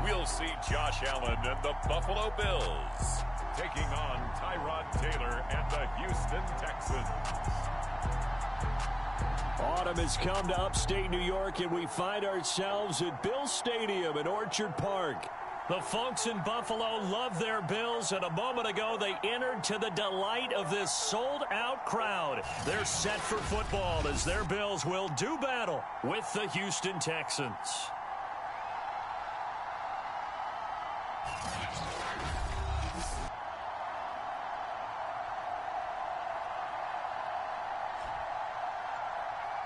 we'll see Josh Allen and the Buffalo Bills taking on Tyrod Taylor and the Houston Texans. Autumn has come to upstate New York, and we find ourselves at Bill Stadium in Orchard Park. The folks in Buffalo love their Bills, and a moment ago they entered to the delight of this sold-out crowd. They're set for football as their Bills will do battle with the Houston Texans.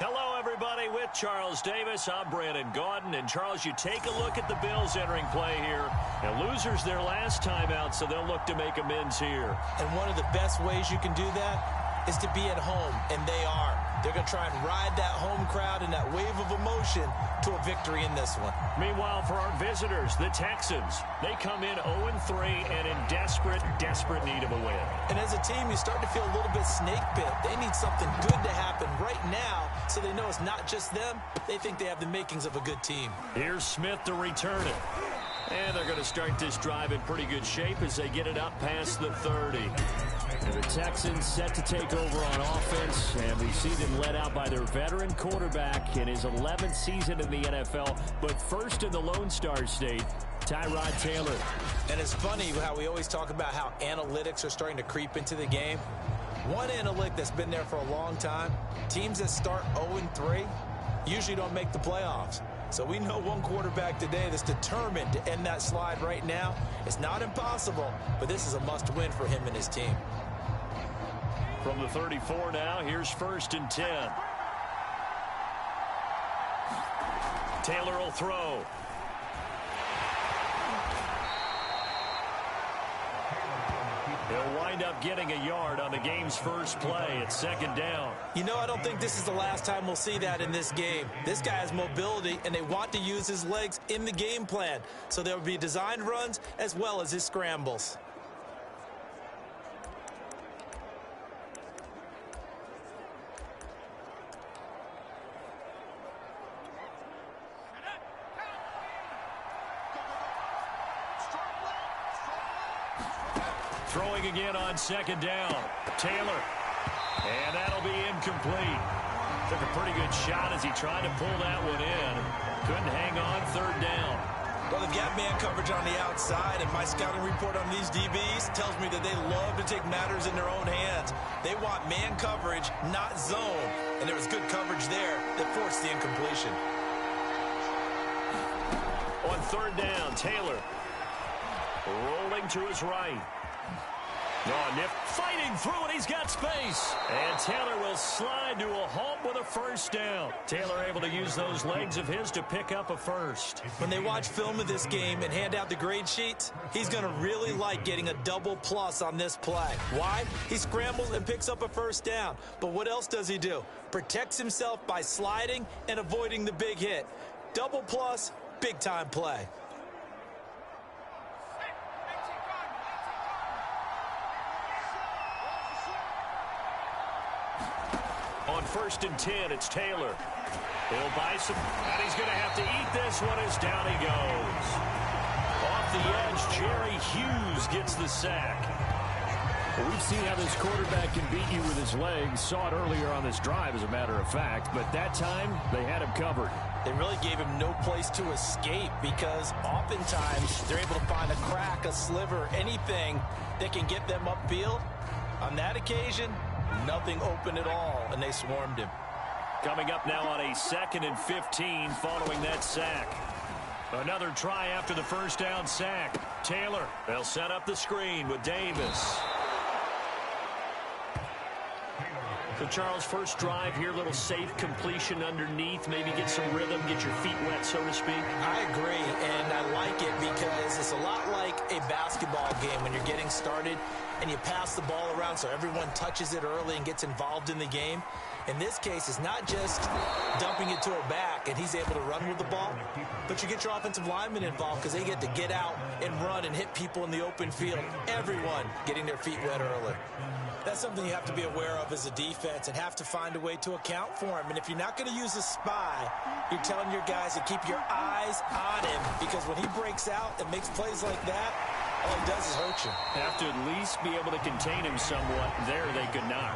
Hello, everybody. With Charles Davis, I'm Brandon Gaudin. And, Charles, you take a look at the Bills entering play here. And losers their last time out, so they'll look to make amends here. And one of the best ways you can do that is to be at home, and they are. They're going to try and ride that home crowd and that wave of emotion to a victory in this one. Meanwhile, for our visitors, the Texans, they come in 0-3 and in desperate need of a win. And as a team, you start to feel a little bit snake bit. They need something good to happen right now so they know it's not just them. They think they have the makings of a good team. Here's Smith to return it. And they're going to start this drive in pretty good shape as they get it up past the 30. And the Texans set to take over on offense, and we see them led out by their veteran quarterback in his 11th season in the NFL, but first in the Lone Star State, Tyrod Taylor. And it's funny how we always talk about how analytics are starting to creep into the game. One analytic that's been there for a long time, teams that start 0-3 usually don't make the playoffs. So we know one quarterback today that's determined to end that slide right now. It's not impossible, but this is a must-win for him and his team. From the 34 now, here's 1st and 10. Taylor will throw. He'll wind up getting a yard on the game's first play at 2nd down. You know, I don't think this is the last time we'll see that in this game. This guy has mobility, and they want to use his legs in the game plan. So there will be designed runs as well as his scrambles. Throwing again on 2nd down. Taylor. And that'll be incomplete. Took a pretty good shot as he tried to pull that one in. Couldn't hang on 3rd down. Well, they've got man coverage on the outside, and my scouting report on these DBs tells me that they love to take matters in their own hands. They want man coverage, not zone. And there was good coverage there that forced the incompletion. On 3rd down, Taylor. Rolling to his right. Oh, Nip fighting through it. He's got space. And Taylor will slide to a halt with a 1st down. Taylor able to use those legs of his to pick up a 1st. When they watch film of this game and hand out the grade sheets, he's going to really like getting a double plus on this play. Why? He scrambles and picks up a 1st down. But what else does he do? Protects himself by sliding and avoiding the big hit. Double plus, big-time play. On 1st and 10, it's Taylor. He'll buy some, and he's going to have to eat this one as down he goes. Off the edge, Jerry Hughes gets the sack. Well, we've seen how this quarterback can beat you with his legs. Saw it earlier on this drive, as a matter of fact. But that time, they had him covered. They really gave him no place to escape because oftentimes they're able to find a crack, a sliver, anything that can get them upfield. On that occasion, nothing open at all, and they swarmed him. Coming up now on a 2nd and 15 following that sack. Another try after the 1st down sack. Taylor, they'll set up the screen with Davis. So, Charles, first drive here, little safe completion underneath, maybe get some rhythm, get your feet wet, so to speak. I agree, and I like it because it's a lot like a basketball game when you're getting started and you pass the ball around so everyone touches it early and gets involved in the game. In this case, it's not just dumping it to a back and he's able to run with the ball, but you get your offensive linemen involved because they get to get out and run and hit people in the open field. Everyone getting their feet wet early. That's something you have to be aware of as a defense and have to find a way to account for him. And if you're not going to use a spy, you're telling your guys to keep your eyes on him, because when he breaks out and makes plays like that, all he does is hurt you. Have to at least be able to contain him somewhat. There they could not.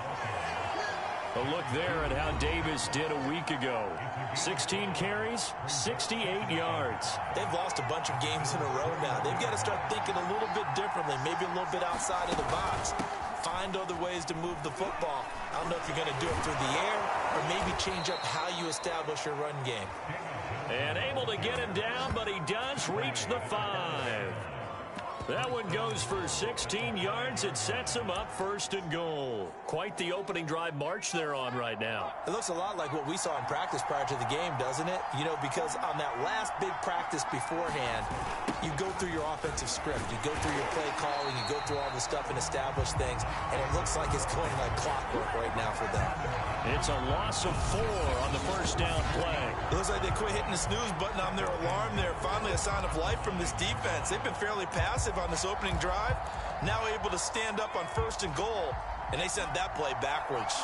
A look there at how Davis did a week ago. 16 carries, 68 yards. They've lost a bunch of games in a row now. They've got to start thinking a little bit differently, maybe a little bit outside of the box. Find other ways to move the football. I don't know if you're going to do it through the air or maybe change up how you establish your run game. And able to get him down, but he does reach the 5. That one goes for 16 yards. It sets him up 1st and goal. Quite the opening drive march they're on right now. It looks a lot like what we saw in practice prior to the game, doesn't it? You know, because on that last big practice beforehand, you go through your offensive script. You go through your play calling. You go through all the stuff and establish things. And it looks like it's going like clockwork right now for them. It's a loss of 4 on the 1st down play. It looks like they quit hitting the snooze button on their alarm there. Finally a sign of life from this defense. They've been fairly passive on this opening drive. Now able to stand up on 1st and goal. And they sent that play backwards.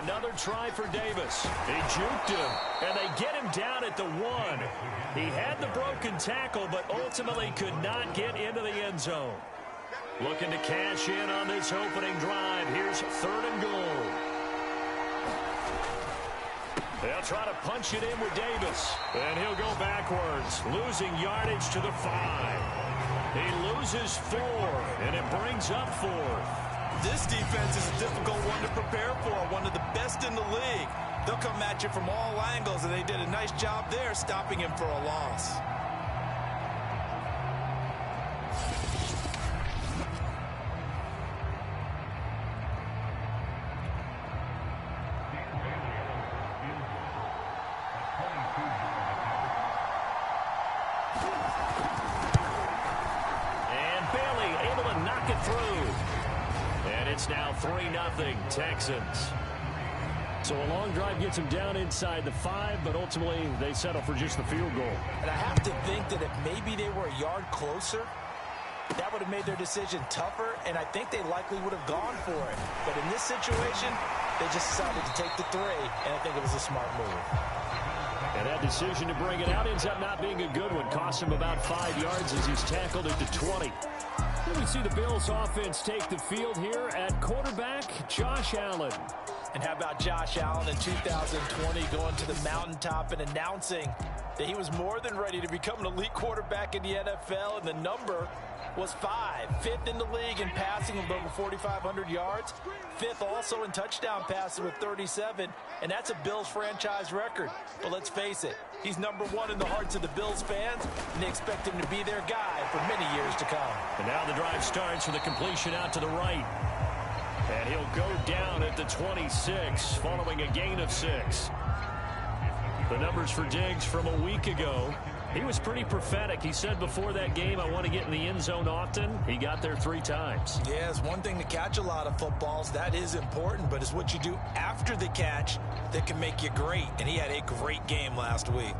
Another try for Davis. He juked him, and they get him down at the 1. He had the broken tackle, but ultimately could not get into the end zone. Looking to cash in on this opening drive. Here's 3rd and goal. They'll try to punch it in with Davis, and he'll go backwards, losing yardage to the 5. He loses 4, and it brings up 4th. This defense is a difficult one to prepare for, one of the best in the league. They'll come at you from all angles, and they did a nice job there stopping him for a loss. It's now 3-0 Texans. So a long drive gets them down inside the 5, but ultimately they settle for just the field goal. And I have to think that if maybe they were a yard closer, that would have made their decision tougher, and I think they likely would have gone for it. But in this situation, they just decided to take the 3, and I think it was a smart move. And that decision to bring it out ends up not being a good one. Cost him about 5 yards as he's tackled at the 20. Then we see the Bills offense take the field here at quarterback, Josh Allen. And how about Josh Allen in 2020 going to the mountaintop and announcing that he was more than ready to become an elite quarterback in the NFL, and the number was 5. 5th in the league in passing with over 4,500 yards. 5th also in touchdown passes with 37, and that's a Bills franchise record. But let's face it, he's number 1 in the hearts of the Bills fans, and they expect him to be their guy for many years to come. And now the drive starts with a completion out to the right. And he'll go down at the 26 following a gain of 6. The numbers for Diggs from a week ago. He was pretty prophetic. He said before that game, I want to get in the end zone often. He got there 3 times. Yeah, it's one thing to catch a lot of footballs. That is important, but it's what you do after the catch that can make you great. And he had a great game last week.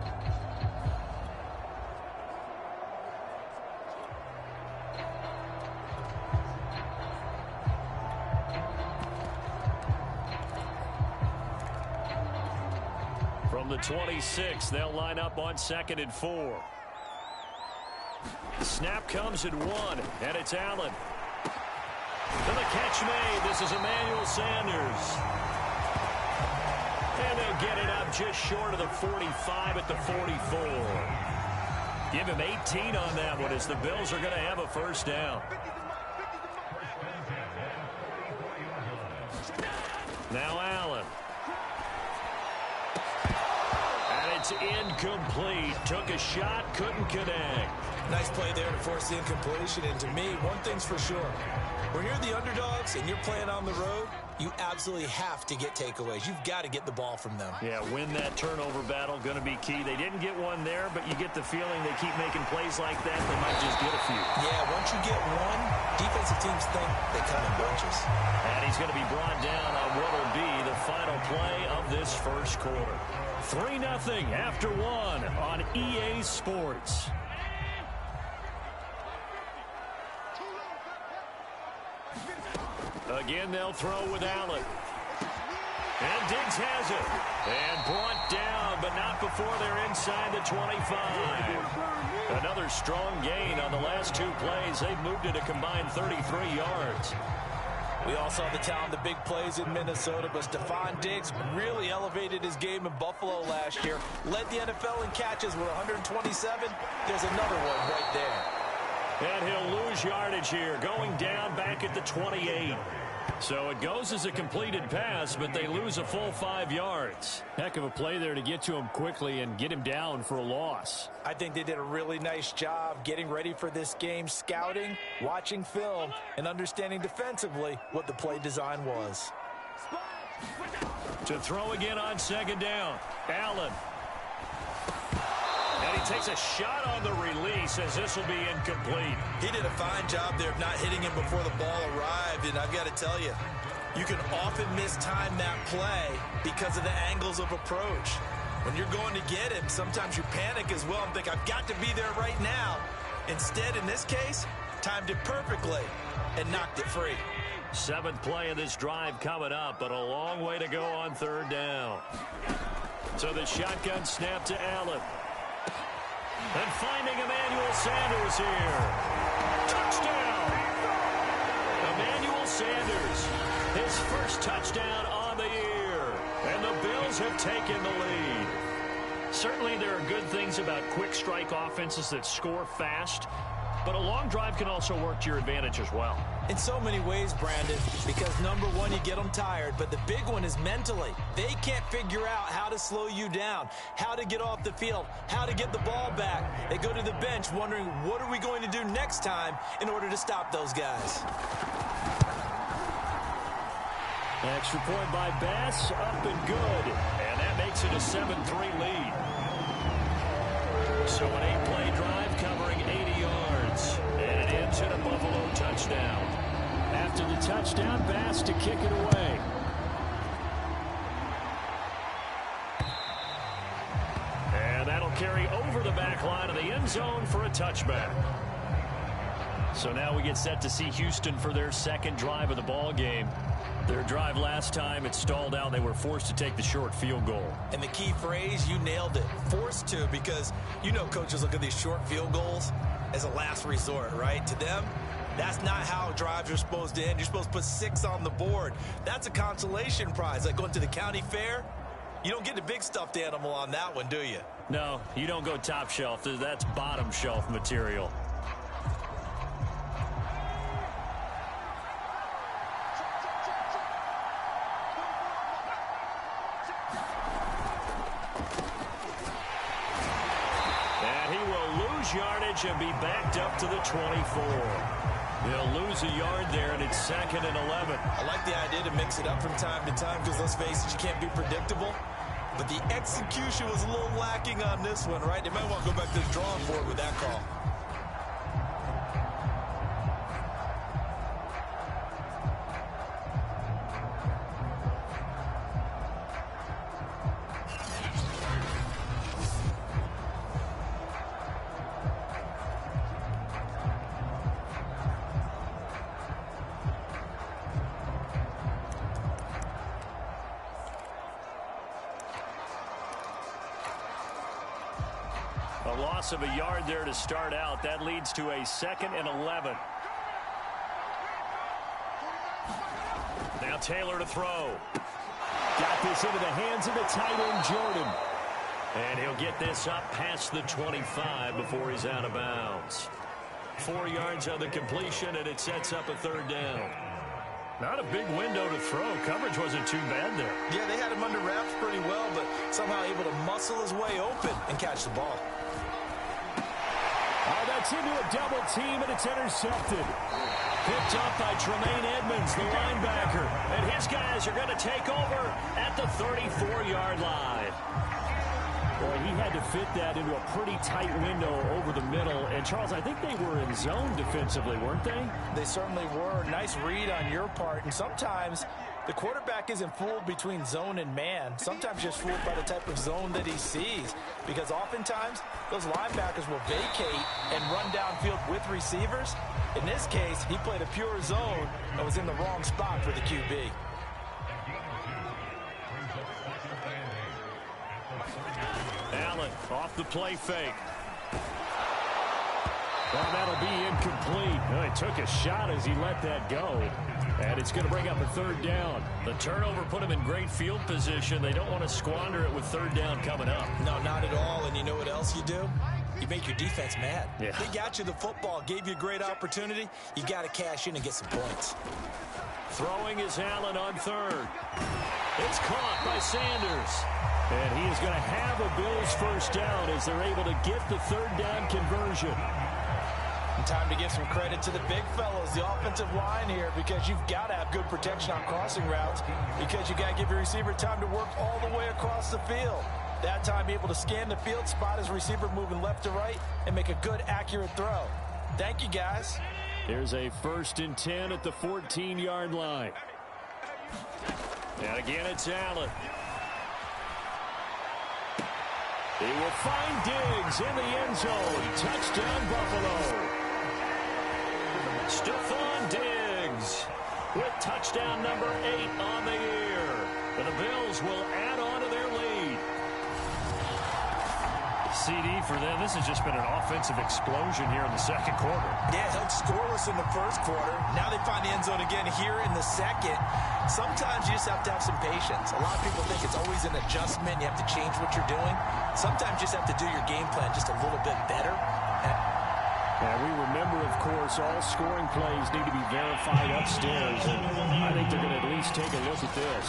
From the 26, they'll line up on 2nd and 4. The snap comes at 1, and it's Allen. And the catch made. This is Emmanuel Sanders. And they'll get it up just short of the 45 at the 44. Give him 18 on that one as the Bills are going to have a 1st down. Now Allen. It's incomplete. Took a shot, couldn't connect. Nice play there to force the incompletion. And to me, one thing's for sure. When you're the underdogs and you're playing on the road, you absolutely have to get takeaways. You've got to get the ball from them. Yeah, win that turnover battle, going to be key. They didn't get one there, but you get the feeling they keep making plays like that, they might just get a few. Yeah, once you get one, defensive teams think they come in bunches. And he's going to be brought down on what will be the final play of this 1st quarter. 3-0 after 1 on EA Sports. Again, they'll throw with Allen. And Diggs has it. And brought down, but not before they're inside the 25. Another strong gain on the last two plays. They've moved it a combined 33 yards. We all saw the talent, the big plays in Minnesota, but Stephon Diggs really elevated his game in Buffalo last year. Led the NFL in catches with 127. There's another one right there. And he'll lose yardage here, going down back at the 28. So it goes as a completed pass, but they lose a full 5 yards. Heck of a play there to get to him quickly and get him down for a loss. I think they did a really nice job getting ready for this game, scouting, watching film, and understanding defensively what the play design was. To throw again on second down, Allen. And he takes a shot on the release as this will be incomplete. He did a fine job there of not hitting him before the ball arrived, and I've got to tell you, you can often mistime that play because of the angles of approach. When you're going to get him, sometimes you panic as well and think, I've got to be there right now. Instead, in this case, timed it perfectly and knocked it free. 7th play of this drive coming up, but a long way to go on third down. So the shotgun snap to Allen. And finding Emmanuel Sanders here. Touchdown! Emmanuel Sanders, his first touchdown on the year. And the Bills have taken the lead. Certainly there are good things about quick strike offenses that score fast, but a long drive can also work to your advantage as well. In so many ways, Brandon, because number one, you get them tired, but the big one is mentally. They can't figure out how to slow you down, how to get off the field, how to get the ball back. They go to the bench wondering, what are we going to do next time in order to stop those guys? Extra point by Bass, up and good. And that makes it a 7-3 lead. So an 8-play drive covering 80 yards. And it ends in a Buffalo touchdown. After the touchdown, Bass to kick it away. And that'll carry over the back line of the end zone for a touchback. So now we get set to see Houston for their second drive of the ball game. Their drive last time, it stalled out. They were forced to take the short field goal. And the key phrase, you nailed it, forced to, because you know coaches look at these short field goals as a last resort, right? To them, that's not how drives are supposed to end. You're supposed to put 6 on the board. That's a consolation prize, like going to the county fair. You don't get the big stuffed animal on that one, do you? No, you don't go top shelf. That's bottom shelf material. Yardage and be backed up to the 24. They'll lose a yard there, and it's 2nd and 11. I like the idea to mix it up from time to time because, let's face it, you can't be predictable. But the execution was a little lacking on this one, right? They might want to go back to the drawing board with that call. A loss of a yard there to start out. That leads to a 2nd and 11. Now Taylor to throw. Got this into the hands of the tight end, Jordan. And he'll get this up past the 25 before he's out of bounds. 4 yards on the completion, and it sets up a 3rd down. Not a big window to throw. Coverage wasn't too bad there. Yeah, they had him under wraps pretty well, but somehow able to muscle his way open and catch the ball. Oh, that's into a double team, and it's intercepted. Picked up by Tremaine Edmonds, the linebacker. And his guys are going to take over at the 34-yard line. Boy, he had to fit that into a pretty tight window over the middle. And, Charles, I think they were in zone defensively, weren't they? They certainly were. Nice read on your part. And sometimes The quarterback isn't fooled between zone and man. Sometimes just fooled by the type of zone that he sees. Because oftentimes, those linebackers will vacate and run downfield with receivers. In this case, he played a pure zone and was in the wrong spot for the QB. Allen off the play fake. Well, that'll be incomplete. Well, he took a shot as he let that go. And it's going to bring up a third down. The turnover put him in great field position. They don't want to squander it with third down coming up. No, not at all. And you know what else you do? You make your defense mad. Yeah. They got you the football, gave you a great opportunity. You got to cash in and get some points. Throwing is Allen on third. It's caught by Sanders. And he is going to have a Bills first down as they're able to get the third down conversion. Time to give some credit to the big fellows, the offensive line here, because you've got to have good protection on crossing routes, because you got to give your receiver time to work all the way across the field. That time, be able to scan the field, spot his receiver moving left to right, and make a good, accurate throw. Thank you, guys. Here's a 1st and 10 at the 14-yard line. And again, it's Allen. He will find Diggs in the end zone. Touchdown, Buffalo. Stephon Diggs with touchdown number 8 on the year. And the Bills will add on to their lead. CD for them. This has just been an offensive explosion here in the second quarter. Yeah, held scoreless in the first quarter. Now they find the end zone again here in the second. Sometimes you just have to have some patience. A lot of people think it's always an adjustment. You have to change what you're doing. Sometimes you just have to do your game plan just a little bit better. And we remember, of course, all scoring plays need to be verified upstairs. And I think they're going to at least take a look at this.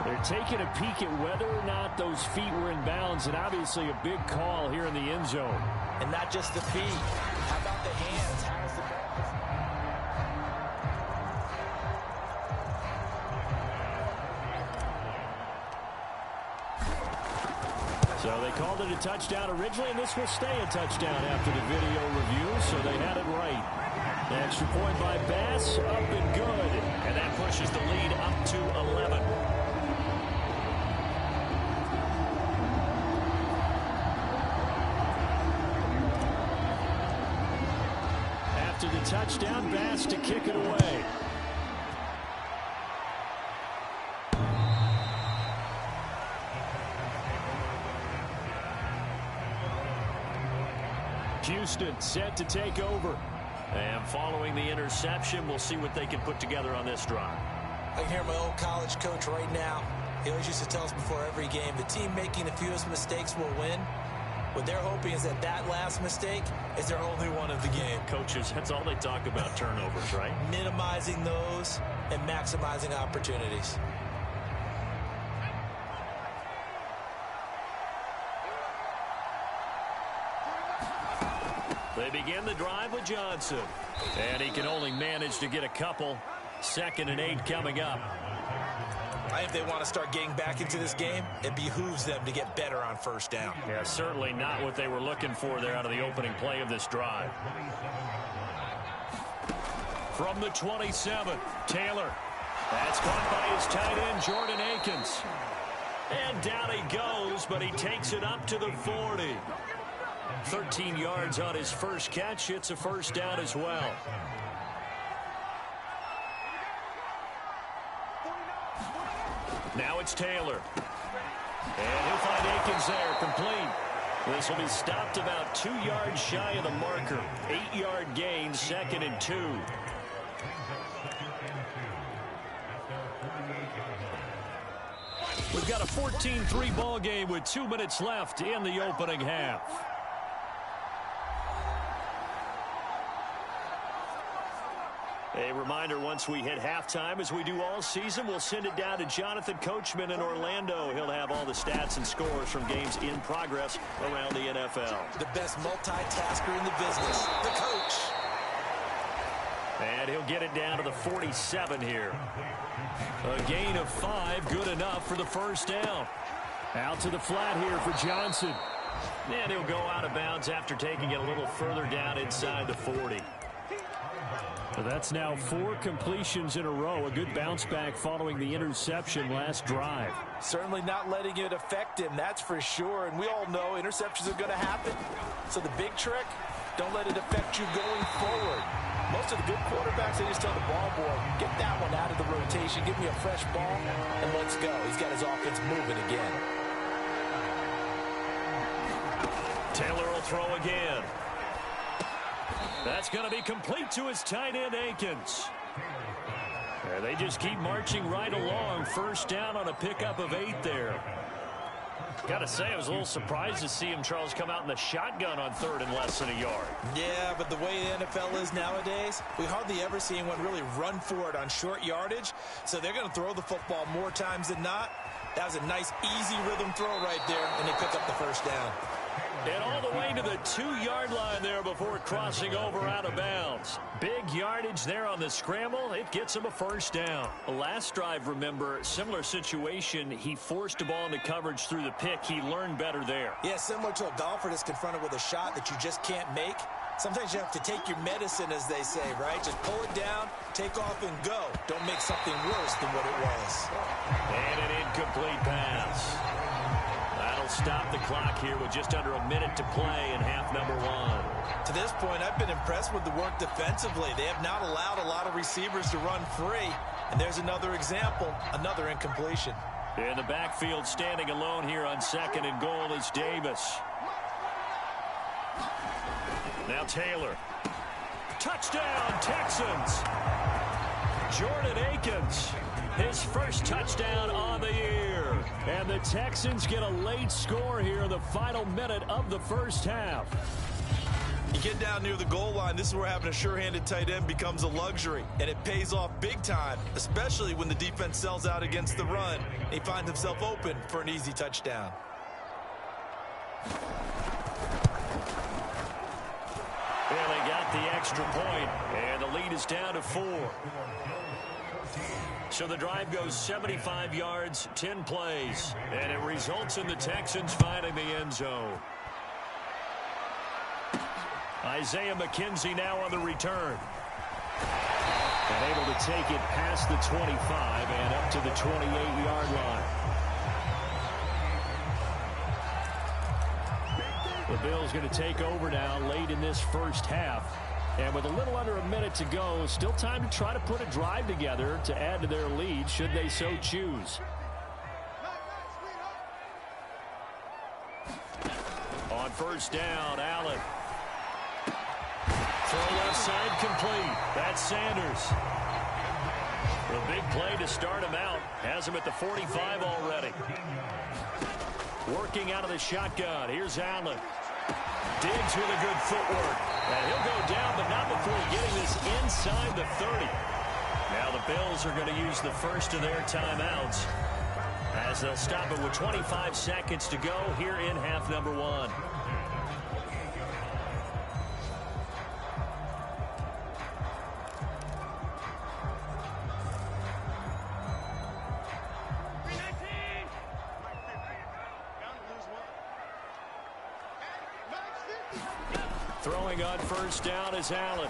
They're taking a peek at whether or not those feet were in bounds, and obviously a big call here in the end zone. And not just the feet. How about the hands? How's the So they called it a touchdown originally, and this will stay a touchdown after the video review, so they had it right. Extra point by Bass, up and good. And that pushes the lead up to 11. After the touchdown, Bass to kick it away. Houston set to take over. And following the interception, we'll see what they can put together on this drive. I can hear my old college coach right now. He always used to tell us before every game, the team making the fewest mistakes will win. What they're hoping is that that last mistake is their only one of the game. Coaches, that's all they talk about, turnovers, right? Minimizing those and maximizing opportunities. They begin the drive with Johnson. And he can only manage to get a couple. 2nd and 8 coming up. I think they want to start getting back into this game. It behooves them to get better on first down. Yeah, certainly not what they were looking for there out of the opening play of this drive. From the 27, Taylor. That's caught by his tight end, Jordan Akins. And down he goes, but he takes it up to the 40. 13 yards on his first catch. It's a first down as well. Now it's Taylor. And he'll find Akins there, complete. This will be stopped about 2 yards shy of the marker. 8-yard gain, 2nd and 2. We've got a 14-3 ball game with 2 minutes left in the opening half. A reminder, once we hit halftime, as we do all season, we'll send it down to Jonathan Coachman in Orlando. He'll have all the stats and scores from games in progress around the NFL. The best multitasker in the business, the coach. And he'll get it down to the 47 here. A gain of 5, good enough for the first down. Out to the flat here for Johnson. And he'll go out of bounds after taking it a little further down inside the 40. So that's now 4 completions in a row. A good bounce back following the interception last drive. Certainly not letting it affect him, that's for sure. And we all know interceptions are going to happen. So the big trick, don't let it affect you going forward. Most of the good quarterbacks, they just tell the ball boy, get that one out of the rotation, give me a fresh ball, and let's go. He's got his offense moving again. Taylor will throw again. That's going to be complete to his tight end, Akins. They just keep marching right along. First down on a pickup of 8 there. Got to say, I was a little surprised to see him, Charles, come out in the shotgun on 3rd and less than a yard. Yeah, but the way the NFL is nowadays, we hardly ever see anyone really run for it on short yardage. So they're going to throw the football more times than not. That was a nice, easy rhythm throw right there, and they pick up the first down. And all the way to the 2-yard line there before crossing over out of bounds. Big yardage there on the scramble. It gets him a first down. Last drive, remember, similar situation. He forced a ball into coverage through the pick. He learned better there. Yeah, similar to a golfer that's confronted with a shot that you just can't make. Sometimes you have to take your medicine, as they say, right? Just pull it down, take off, and go. Don't make something worse than what it was. And an incomplete pass. That'll stop the clock here with just under a minute to play in half number 1. To this point, I've been impressed with the work defensively. They have not allowed a lot of receivers to run free. And there's another example, another incompletion. In the backfield, standing alone here on 2nd and goal is Davis. Now Taylor. Touchdown, Texans. Jordan Akins, his first touchdown on the year. And the Texans get a late score here in the final minute of the first half. You get down near the goal line, this is where having a sure-handed tight end becomes a luxury. And it pays off big time, especially when the defense sells out against the run. He finds himself open for an easy touchdown. Well, they got the extra point, and the lead is down to 4. So the drive goes 75 yards, 10 plays, and it results in the Texans finding the end zone. Isaiah McKenzie now on the return. And able to take it past the 25 and up to the 28-yard line. The Bills going to take over now late in this first half. And with a little under a minute to go, still time to try to put a drive together to add to their lead should they so choose. On first down, Allen. Throw left side complete. That's Sanders. The big play to start him out. Has him at the 45 already. Working out of the shotgun. Here's Allen. Diggs with a good footwork. And he'll go down, but not before getting this inside the 30. Now the Bills are going to use the first of their timeouts as they'll stop it with 25 seconds to go here in half number 1. Throwing on first down is Allen.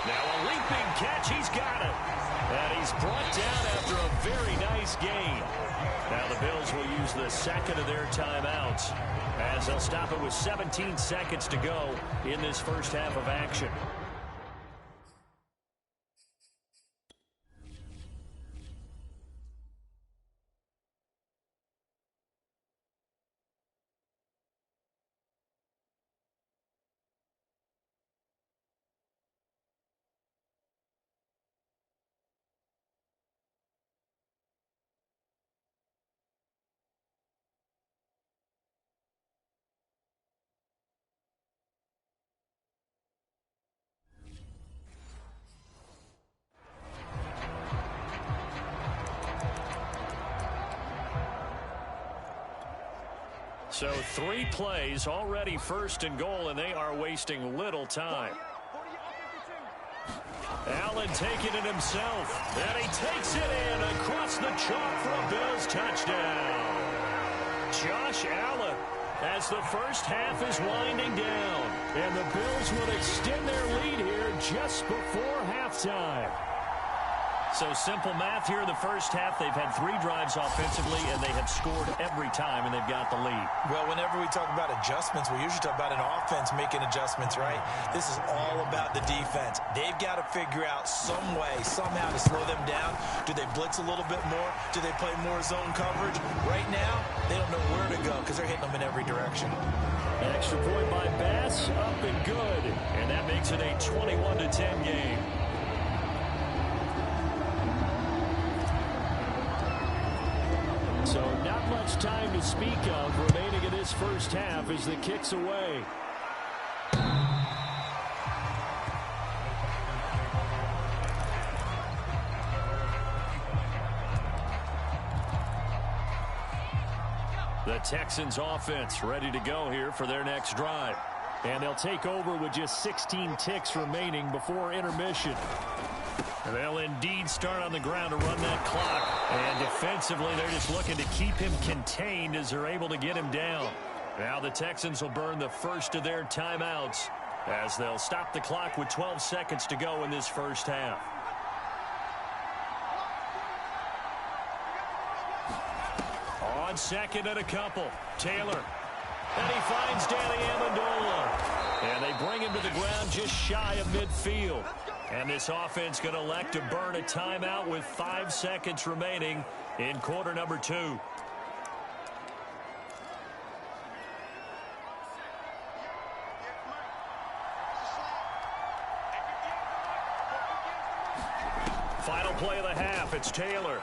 Now a leaping catch. He's got it. And he's brought down after a very nice gain. Now the Bills will use the second of their timeouts as they'll stop it with 17 seconds to go in this first half of action. So 3 plays, already first and goal, and they are wasting little time. Allen taking it himself, and he takes it in across the chalk for a Bills touchdown. Josh Allen as the first half is winding down. And the Bills will extend their lead here just before halftime. So simple math here in the first half. They've had 3 drives offensively, and they have scored every time, and they've got the lead. Well, whenever we talk about adjustments, we usually talk about an offense making adjustments, right? This is all about the defense. They've got to figure out some way, somehow to slow them down. Do they blitz a little bit more? Do they play more zone coverage? Right now, they don't know where to go because they're hitting them in every direction. An extra point by Bass, up and good. And that makes it a 21-10 game. So not much time to speak of remaining in this first half as the kick's away. The Texans offense ready to go here for their next drive. And they'll take over with just 16 ticks remaining before intermission. They'll indeed start on the ground to run that clock. And defensively, they're just looking to keep him contained as they're able to get him down. Now the Texans will burn the first of their timeouts as they'll stop the clock with 12 seconds to go in this first half. On second and a couple, Taylor. And he finds Danny Amendola. And they bring him to the ground just shy of midfield. And this offense going to elect to burn a timeout with 5 seconds remaining in quarter number 2. Final play of the half, it's Taylor.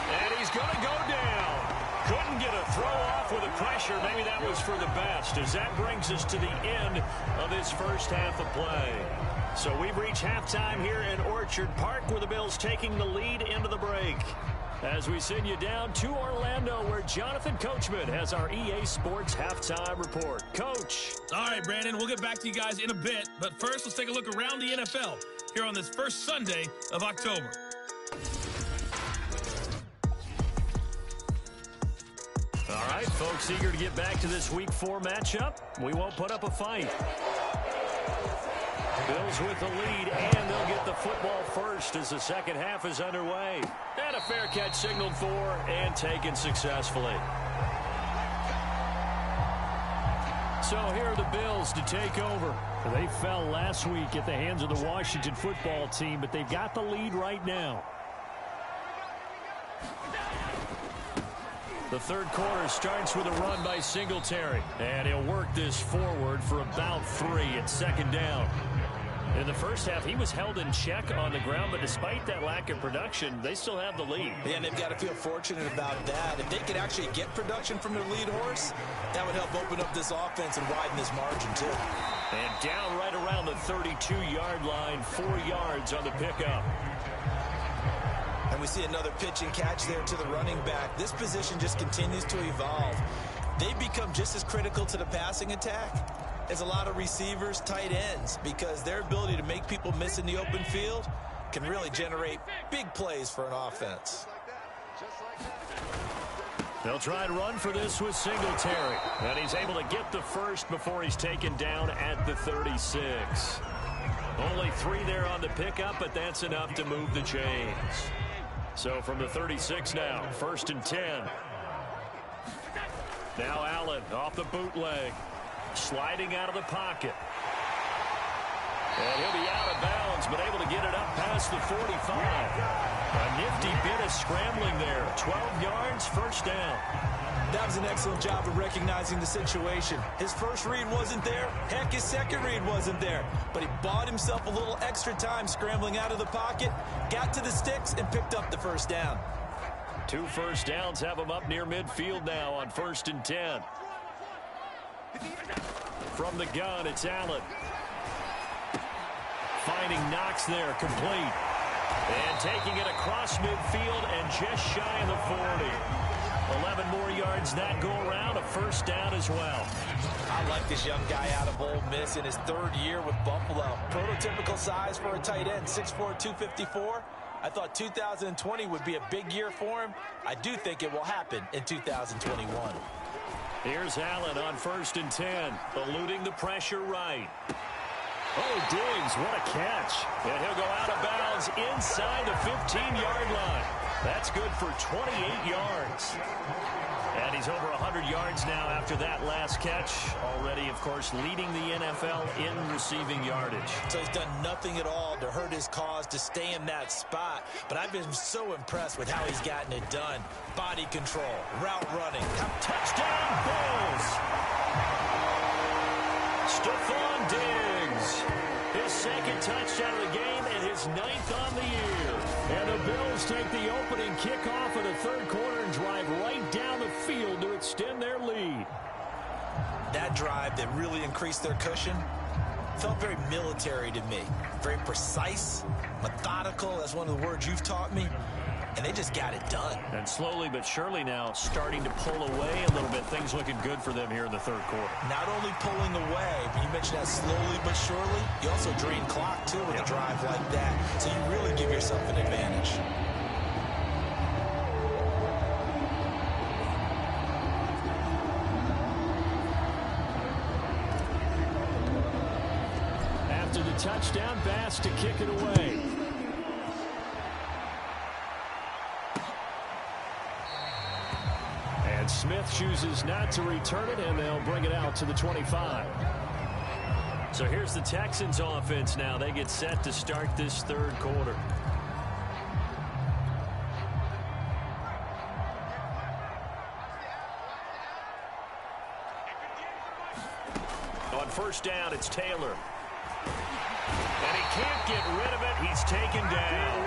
And he's going to go down. Couldn't get a throw off with the pressure. Maybe that was for the best, as that brings us to the end of this first half of play. So we've reached halftime here in Orchard Park, where the Bills taking the lead into the break. As we send you down to Orlando, where Jonathan Coachman has our EA Sports halftime report. Coach. All right, Brandon, we'll get back to you guys in a bit. But first, let's take a look around the NFL here on this first Sunday of October. All right, folks, eager to get back to this Week 4 matchup. We won't put up a fight. Bills with the lead, and they'll get the football first as the second half is underway. And a fair catch signaled for and taken successfully. So here are the Bills to take over. They fell last week at the hands of the Washington football team, but they've got the lead right now. The third quarter starts with a run by Singletary. And he'll work this forward for about 3 at second down. In the first half, he was held in check on the ground, but despite that lack of production, they still have the lead. Yeah, and they've got to feel fortunate about that. If they could actually get production from their lead horse, that would help open up this offense and widen this margin, too. And down right around the 32-yard line, 4 yards on the pickup. And we see another pitch and catch there to the running back. This position just continues to evolve. They become just as critical to the passing attack as a lot of receivers, tight ends, because their ability to make people miss in the open field can really generate big plays for an offense. They'll try and run for this with Singletary. And he's able to get the first before he's taken down at the 36. Only 3 there on the pickup, but that's enough to move the chains. So from the 36 now, 1st and 10. Now Allen off the bootleg. Sliding out of the pocket. And he'll be out of bounds, but able to get it up past the 45. A nifty bit of scrambling there. 12 yards, first down. That was an excellent job of recognizing the situation. His first read wasn't there. Heck, his second read wasn't there. But he bought himself a little extra time scrambling out of the pocket, got to the sticks, and picked up the first down. 2 first downs have him up near midfield now on 1st and 10. From the gun, it's Allen. Finding Knox there, complete. And taking it across midfield and just shy of the 40. 11 more yards that go around, a first down as well. I like this young guy out of Ole Miss in his 3rd year with Buffalo. Prototypical size for a tight end, 6'4", 254. I thought 2020 would be a big year for him. I do think it will happen in 2021. Here's Allen on 1st and 10, eluding the pressure right. Oh, Diggs, what a catch. And he'll go out of bounds inside the 15-yard line. That's good for 28 yards. And he's over 100 yards now after that last catch. Already, of course, leading the NFL in receiving yardage. So he's done nothing at all to hurt his cause, to stay in that spot. But I've been so impressed with how he's gotten it done. Body control, route running. Touchdown, Bills! Stephon Diggs. His second touchdown of the game and his 9th on the year. And the Bills take the opening kickoff of the third quarter and drive right down the field to extend their lead. That drive that really increased their cushion felt very military to me. Very precise, methodical. That's one of the words you've taught me. And they just got it done. And slowly but surely now starting to pull away a little bit. Things looking good for them here in the third quarter. Not only pulling away, but you mentioned that slowly but surely. You also drain clock, too, with a drive like that. So you really give yourself an advantage. After the touchdown, Bass to kick it away. Smith chooses not to return it, and they'll bring it out to the 25. So here's the Texans offense now. They get set to start this third quarter. On 1st down, it's Taylor. And he can't get rid of it. He's taken down.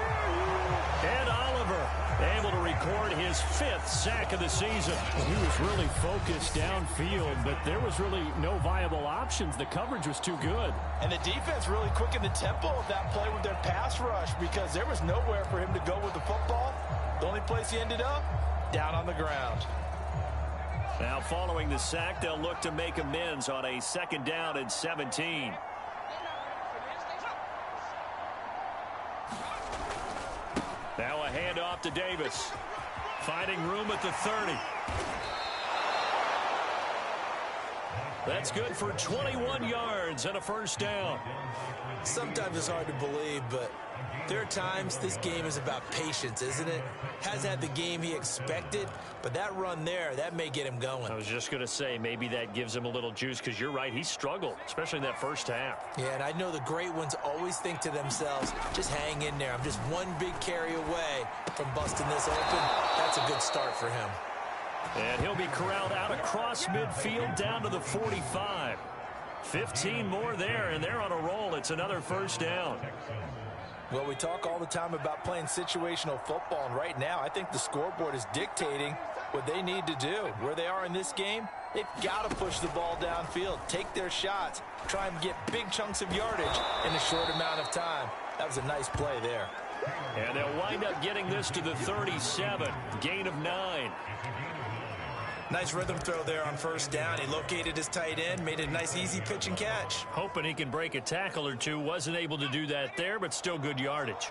And Oliver able to record his 5th sack of the season. He was really focused downfield, but there was really no viable options. The coverage was too good. And the defense really quickened the tempo of that play with their pass rush because there was nowhere for him to go with the football. The only place he ended up, down on the ground. Now following the sack, they'll look to make amends on a 2nd down and 17. Now a handoff to Davis. Finding room at the 30. That's good for 21 yards and a 1st down. Sometimes it's hard to believe, but there are times this game is about patience, isn't it? Hasn't had the game he expected, but that run there, that may get him going. I was just going to say, maybe that gives him a little juice, because you're right, he struggled, especially in that 1st half. Yeah, and I know the great ones always think to themselves, just hang in there. I'm just one big carry away from busting this open. That's a good start for him. And he'll be corralled out across midfield down to the 45. 15 more there, and they're on a roll. It's another 1st down. Well, we talk all the time about playing situational football, and right now I think the scoreboard is dictating what they need to do. Where they are in this game, they've got to push the ball downfield, take their shots, try and get big chunks of yardage in a short amount of time. That was a nice play there. And they'll wind up getting this to the 37, gain of 9. Nice rhythm throw there on 1st down. He located his tight end, made it a nice easy pitch and catch. Hoping he can break a tackle or two. Wasn't able to do that there, but still good yardage.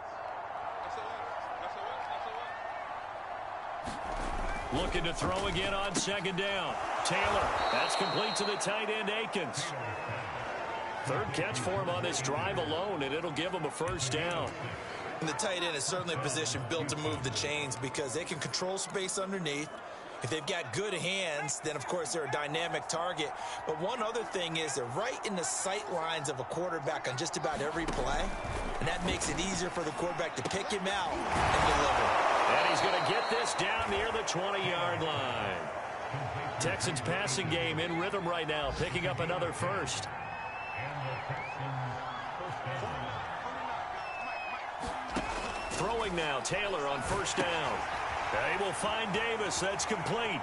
Looking to throw again on 2nd down. Taylor, that's complete to the tight end, Akins. 3rd catch for him on this drive alone, and it'll give him a 1st down. And the tight end is certainly a position built to move the chains because they can control space underneath. If they've got good hands, then, of course, they're a dynamic target. But one other thing is they're right in the sight lines of a quarterback on just about every play. And that makes it easier for the quarterback to pick him out and deliver. And he's going to get this down near the 20-yard line. Texans passing game in rhythm right now, picking up another 1st. Throwing now, Taylor on 1st down. They will find Davis. That's complete.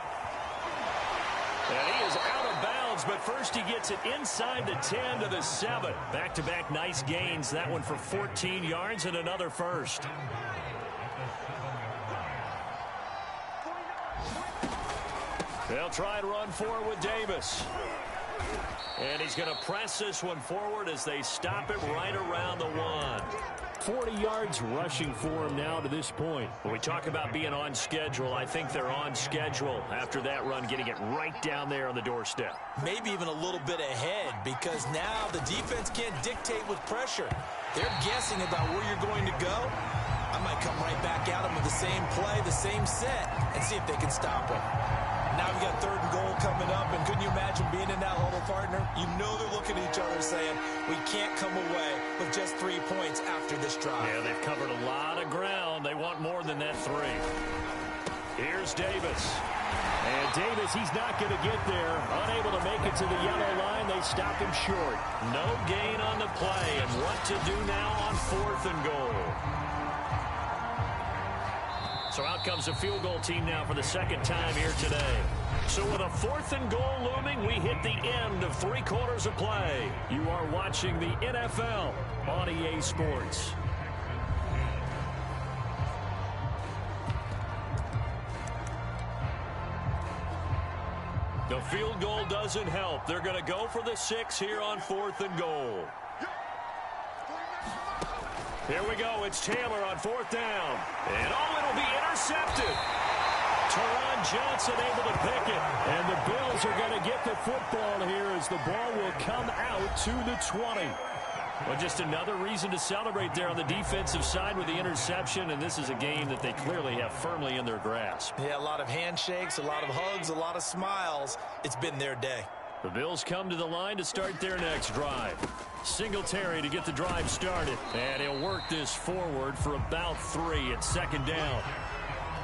And he is out of bounds, but first he gets it inside the 10 to the 7. Back-to-back nice gains. That one for 14 yards and another 1st. They'll try and run forward with Davis. And he's going to press this one forward as they stop it right around the 1. 40 yards rushing for him now to this point. When we talk about being on schedule, I think they're on schedule after that run, getting it right down there on the doorstep. Maybe even a little bit ahead, because now the defense can't dictate with pressure. They're guessing about where you're going to go. I might come right back at them with the same play, the same set, and see if they can stop them. Now we got 3rd and goal coming up, and couldn't you imagine being in that huddle, partner? You know they're looking at each other saying, we can't come away with just 3 points after this drive. Yeah, they've covered a lot of ground. They want more than that 3. Here's Davis. And Davis, he's not going to get there. Unable to make it to the yellow line. They stop him short. No gain on the play, and what to do now on 4th and goal. So out comes the field goal team now for the 2nd time here today. So with a 4th and goal looming, we hit the end of 3 quarters of play. You are watching the NFL on EA Sports. The field goal doesn't help. They're going to go for the 6 here on 4th and goal. Here we go. It's Taylor on 4th down. And it'll be intercepted. Teron Johnson able to pick it. And the Bills are going to get the football here as the ball will come out to the 20. Well, just another reason to celebrate there on the defensive side with the interception. And this is a game that they clearly have firmly in their grasp. Yeah, a lot of handshakes, a lot of hugs, a lot of smiles. It's been their day. The Bills come to the line to start their next drive. Singletary to get the drive started. And he'll work this forward for about 3. It's 2nd down.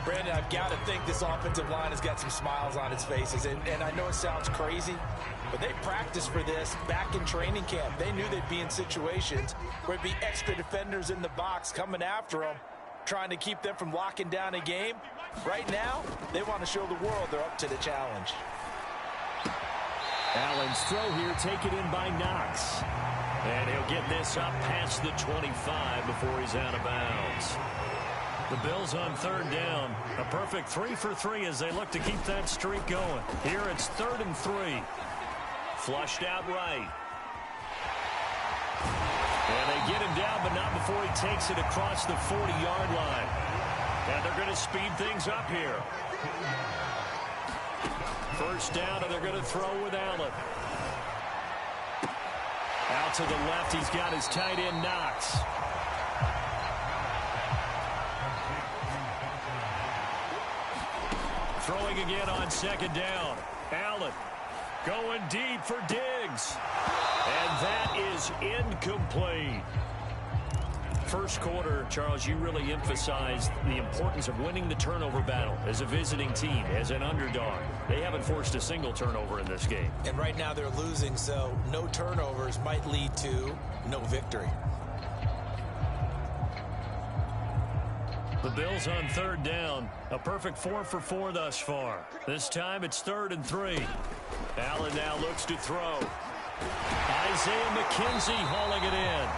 Brandon, I've got to think this offensive line has got some smiles on its faces. And I know it sounds crazy, but they practiced for this back in training camp. They knew they'd be in situations where it'd be extra defenders in the box coming after them, trying to keep them from locking down a game. Right now, they want to show the world they're up to the challenge. Allen's throw here taken in by Knox. And he'll get this up past the 25 before he's out of bounds. The Bills on 3rd down. A perfect 3 for 3 as they look to keep that streak going. Here it's 3rd and 3. Flushed out right. And they get him down, but not before he takes it across the 40-yard line. And they're going to speed things up here. 1st down, and they're going to throw with Allen. Out to the left, he's got his tight end, Knox. Throwing again on 2nd down. Allen going deep for Diggs. And that is incomplete. First quarter, Charles, you really emphasized the importance of winning the turnover battle as a visiting team, as an underdog. They haven't forced a single turnover in this game. And right now they're losing, so no turnovers might lead to no victory. The Bills on 3rd down. A perfect 4 for 4 thus far. This time it's 3rd and 3. Allen now looks to throw. Isaiah McKenzie hauling it in.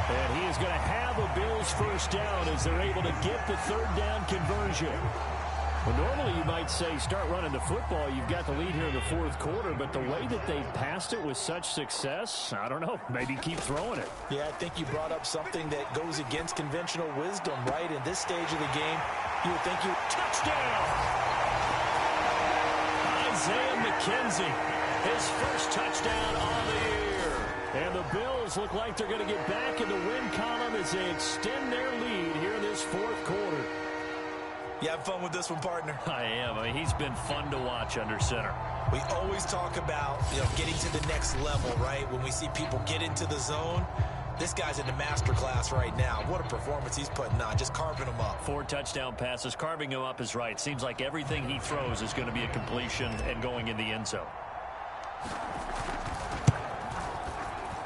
And he is going to have a Bills 1st down as they're able to get the 3rd down conversion. Well, normally you might say start running the football. You've got the lead here in the 4th quarter, but the way that they passed it with such success, I don't know, maybe keep throwing it. Yeah, I think you brought up something that goes against conventional wisdom, right? In this stage of the game, you would think you... Touchdown! Isaiah McKenzie, his first touchdown on the year. And the Bills look like they're going to get back in the win column as they extend their lead here in this 4th quarter. You have fun with this one, partner? I am. I mean, he's been fun to watch under center. We always talk about, getting to the next level, right? When we see people get into the zone, this guy's in the master class right now. What a performance he's putting on, just carving them up. 4 touchdown passes. Carving him up is right. Seems like everything he throws is going to be a completion and going in the end zone.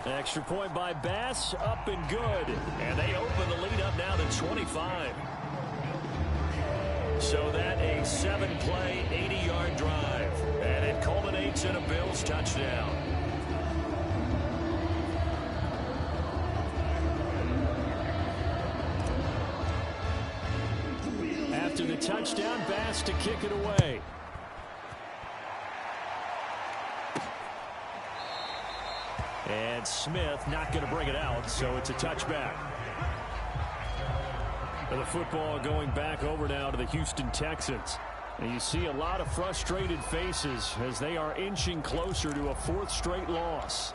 Extra point by Bass, up and good. And they open the lead up now to 25. So that a 7-play, 80-yard drive. And it culminates in a Bills touchdown. After the touchdown, Bass to kick it away. And Smith not going to bring it out, so it's a touchback. The football going back over now to the Houston Texans. And you see a lot of frustrated faces as they are inching closer to a fourth straight loss.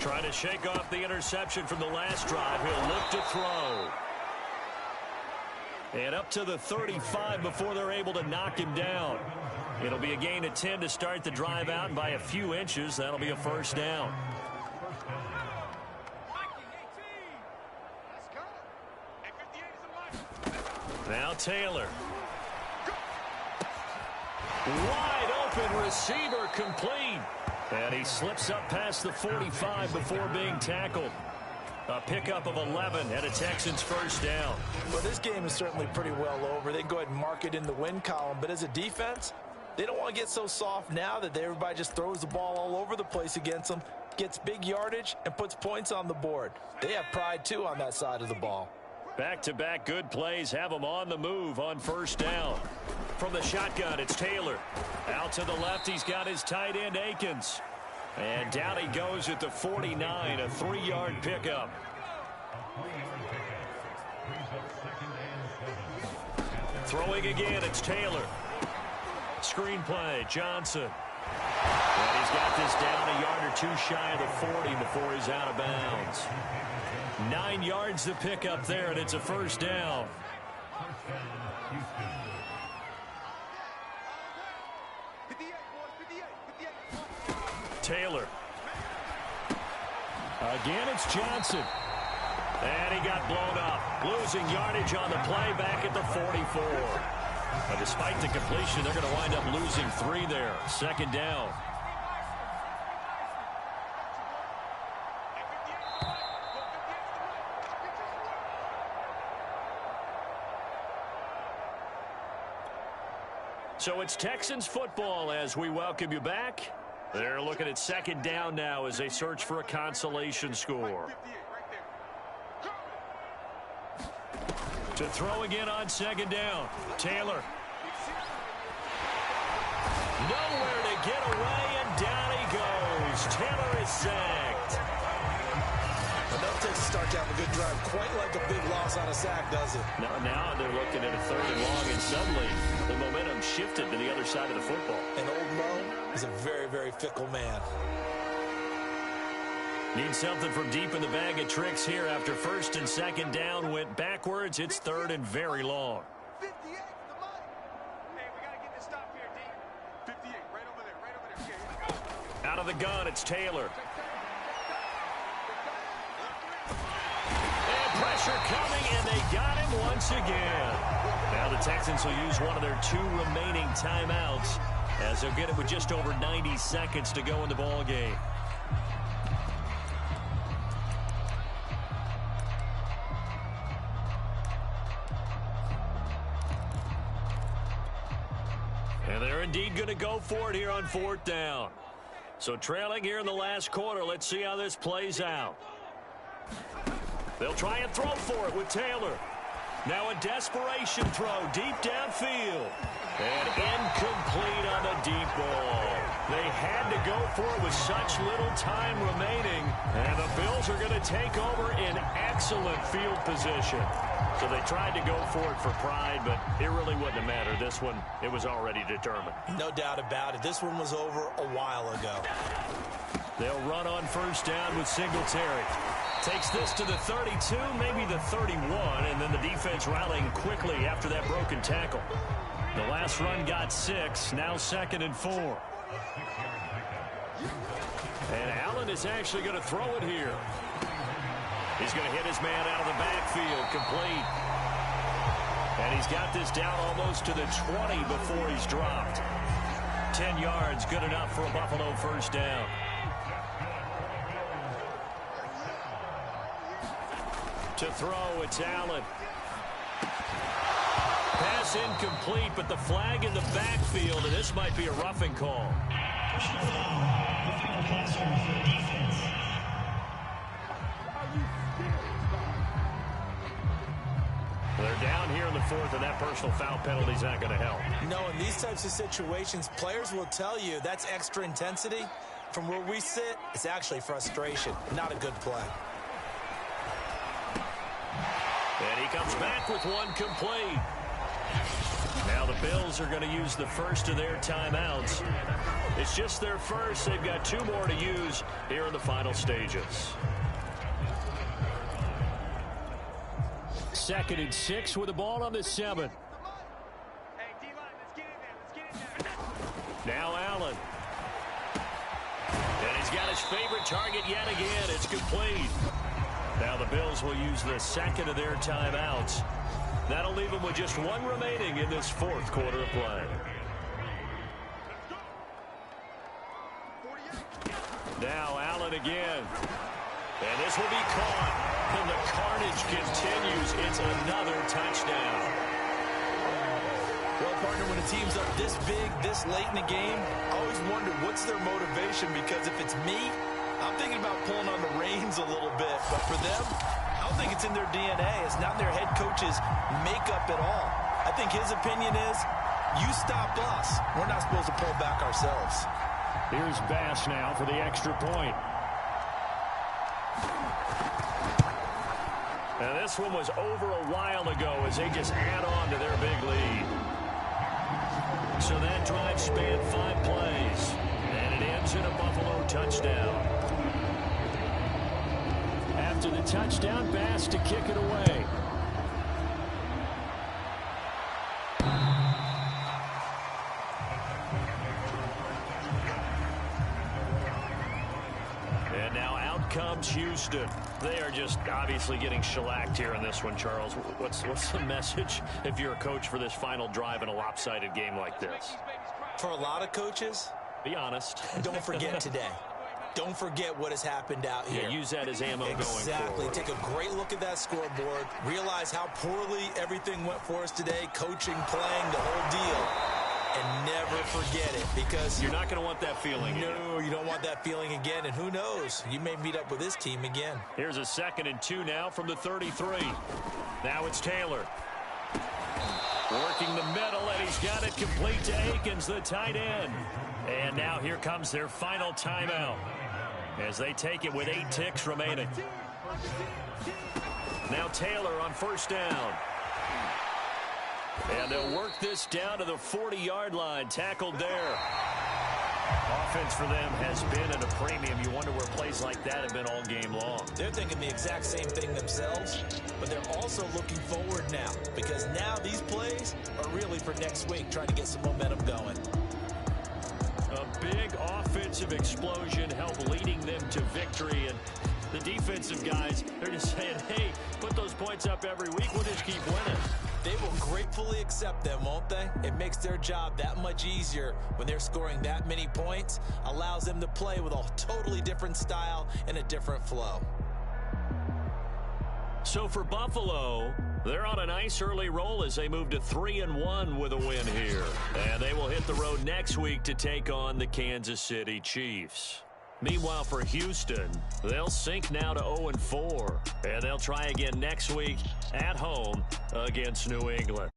Trying to shake off the interception from the last drive. He'll look to throw. And up to the 35 before they're able to knock him down. It'll be a gain of 10 to start the drive out, and by a few inches, that'll be a first down. Now Taylor. Wide open receiver complete. And he slips up past the 45 before being tackled. A pickup of 11 and a Texans first down. Well, this game is certainly pretty well over. They can go ahead and mark it in the win column. But as a defense, they don't want to get so soft now that everybody just throws the ball all over the place against them, gets big yardage, and puts points on the board. They have pride, too, on that side of the ball. Back-to-back good plays have them on the move on first down. From the shotgun, it's Taylor. Out to the left, he's got his tight end, Akins. And down he goes at the 49, a 3-yard pickup. Throwing again, it's Taylor. Screen play, Johnson. And he's got this down a yard or two shy of the 40 before he's out of bounds. 9 yards to pick up there, and it's a first down. Taylor. Again, it's Johnson. And he got blown up. Losing yardage on the play back at the 44. But despite the completion, they're going to wind up losing 3 there. Second down. So it's Texans football as we welcome you back. They're looking at second down now as they search for a consolation score. To throw again on second down. Taylor. Nowhere to get away, and down he goes. Taylor is sacked. Enough takes to start to have a good drive. Quite like a big loss on a sack, does it? Now they're looking at a 3rd and long, and suddenly the momentum shifted to the other side of the football. And old Mo is a very, very fickle man. Need something from deep in the bag of tricks here after first and second down went backwards. It's 3rd and very long. 58 the money. Hey, we got to get this stop here, D. 58, right over there, right over there. Out of the gun, it's Taylor. And pressure coming, and they got him once again. Now the Texans will use one of their 2 remaining timeouts as they'll get it with just over 90 seconds to go in the ball game. And they're indeed going to go for it here on 4th down. So trailing here in the last quarter, let's see how this plays out. They'll try and throw for it with Taylor. Now a desperation throw deep downfield. And incomplete on the deep ball. They had to go for it with such little time remaining. And the Bills are going to take over in excellent field position. So they tried to go for it for pride, but it really wouldn't have mattered. This one, it was already determined. No doubt about it. This one was over a while ago. They'll run on first down with Singletary. Takes this to the 32, maybe the 31, and then the defense rallying quickly after that broken tackle. The last run got 6, now 2nd and 4. And Allen is actually going to throw it here. He's going to hit his man out of the backfield, complete. And he's got this down almost to the 20 before he's dropped. 10 yards, good enough for a Buffalo first down. To throw, it's Allen. Pass incomplete, but the flag in the backfield, and this might be a roughing call. They're down run here in the fourth, and that personal foul penalty is not going to help. No, in these types of situations, players will tell you that's extra intensity. From where we sit, it's actually frustration, not a good play. And he comes back with one complete. Now the Bills are going to use the first of their timeouts. It's just their first. They've got 2 more to use here in the final stages. 2nd and 6 with the ball on the 7. Hey, D-line, let's get in there. Now Allen. And he's got his favorite target yet again. It's complete. Now the Bills will use the second of their timeouts. That'll leave them with just 1 remaining in this 4th quarter of play. Now Allen again. And this will be caught. And the carnage continues. It's another touchdown. Well, partner, when a team's up this big, this late in the game, I always wonder what's their motivation, because if it's me, I'm thinking about pulling on the reins a little bit. But for them, I don't think it's in their DNA. It's not in their head coach's makeup at all. I think his opinion is, you stop us. We're not supposed to pull back ourselves. Here's Bass now for the extra point. Now this one was over a while ago as they just add on to their big lead. So that drive spanned 5 plays. And it ends in a Buffalo touchdown. After the touchdown, Bass to kick it away. And now out comes Houston. They are just obviously getting shellacked here in this one, Charles. What's the message if you're a coach for this final drive in a lopsided game like this? For a lot of coaches, be honest. Don't forget today. Don't forget what has happened out here. Yeah, use that as ammo going forward. Exactly. Take a great look at that scoreboard. Realize how poorly everything went for us today. Coaching, playing, the whole deal. And never forget it, because you're not going to want that feeling again. No, you don't want that feeling again. And who knows? You may meet up with this team again. Here's a 2nd and 2 now from the 33. Now it's Taylor. Working the middle, and he's got it complete to Akins, the tight end. And now here comes their final timeout as they take it with 8 ticks remaining. Now Taylor on 1st down. And they'll work this down to the 40-yard line, tackled there. Offense for them has been at a premium. You wonder where plays like that have been all game long. They're thinking the exact same thing themselves, but they're also looking forward now, because now these plays are really for next week, trying to get some momentum going. A big offensive explosion helped leading them to victory, and the defensive guys, they're just saying, hey, put those points up every week, we'll just keep winning. They will gratefully accept them, won't they? It makes their job that much easier when they're scoring that many points, allows them to play with a totally different style and a different flow. So for Buffalo, they're on a nice early roll as they move to 3-1 with a win here. And they will hit the road next week to take on the Kansas City Chiefs. Meanwhile, for Houston, they'll sink now to 0-4. And they'll try again next week at home against New England.